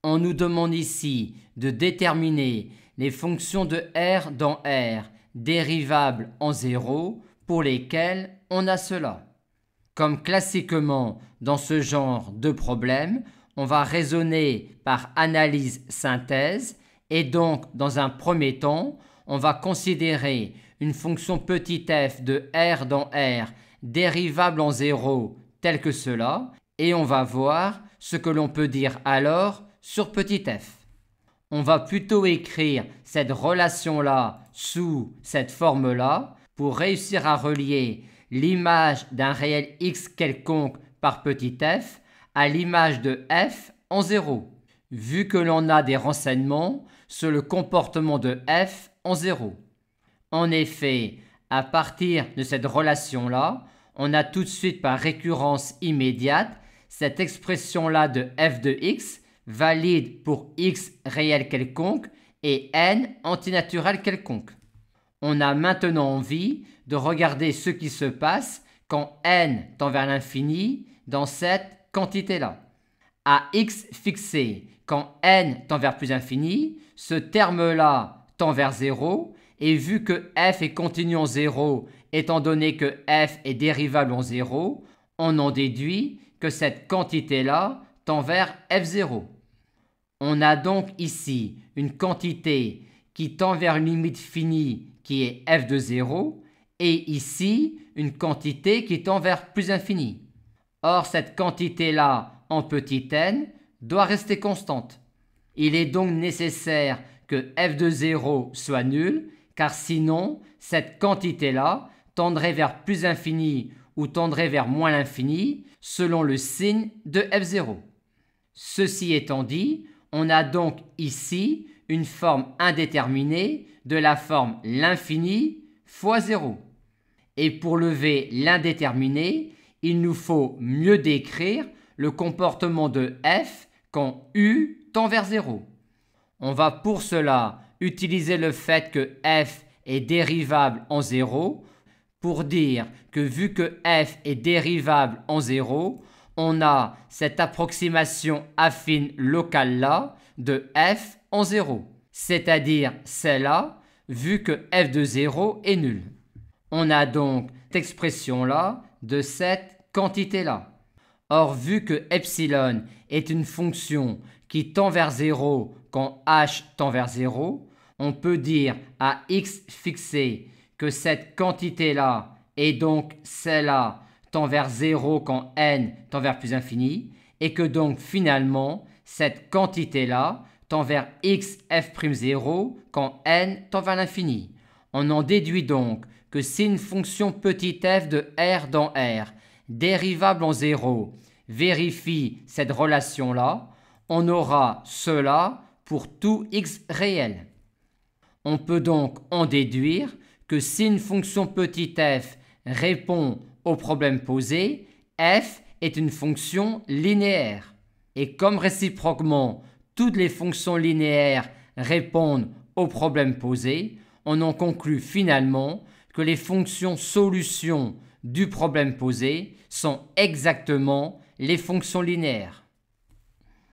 On nous demande ici de déterminer les fonctions de R dans R dérivables en 0 pour lesquelles on a cela. Comme classiquement dans ce genre de problème, on va raisonner par analyse-synthèse et donc dans un premier temps, on va considérer une fonction petit f de R dans R dérivable en 0 telle que cela et on va voir ce que l'on peut dire alors sur petit f. On va plutôt écrire cette relation-là sous cette forme-là pour réussir à relier l'image d'un réel x quelconque par petit f à l'image de f en 0, vu que l'on a des renseignements sur le comportement de f en 0. En effet, à partir de cette relation-là, on a tout de suite par récurrence immédiate cette expression-là de f de x valide pour x réel quelconque et n antinaturel quelconque. On a maintenant envie de regarder ce qui se passe quand n tend vers l'infini dans cette quantité-là. À x fixé, quand n tend vers plus infini, ce terme-là tend vers 0 et vu que f est continu en 0, étant donné que f est dérivable en 0, on en déduit que cette quantité-là tend vers f0. On a donc ici une quantité qui tend vers une limite finie qui est f de 0 et ici une quantité qui tend vers plus infini. Or cette quantité-là en petit n doit rester constante. Il est donc nécessaire que f de 0 soit nul car sinon cette quantité-là tendrait vers plus infini ou tendrait vers moins l'infini selon le signe de f0. Ceci étant dit, on a donc ici une forme indéterminée de la forme l'infini fois 0. Et pour lever l'indéterminé, il nous faut mieux décrire le comportement de f quand u tend vers 0. On va pour cela utiliser le fait que f est dérivable en 0 pour dire que vu que f est dérivable en 0, on a cette approximation affine locale-là de f en 0, c'est-à-dire celle-là, vu que f de 0 est nul. On a donc cette expression-là de cette quantité-là. Or, vu que epsilon est une fonction qui tend vers 0 quand h tend vers 0, on peut dire à x fixé que cette quantité-là et donc celle-là tend vers 0 quand n tend vers plus infini et que donc finalement cette quantité-là tend vers x f'0 quand n tend vers l'infini. On en déduit donc que si une fonction petit f de R dans R, dérivable en 0, vérifie cette relation-là, on aura cela pour tout x réel. On peut donc en déduire que si une fonction petit f répond au problème posé, f est une fonction linéaire. Et comme réciproquement, toutes les fonctions linéaires répondent au problème posé, on en conclut finalement que les fonctions solutions du problème posé sont exactement les fonctions linéaires.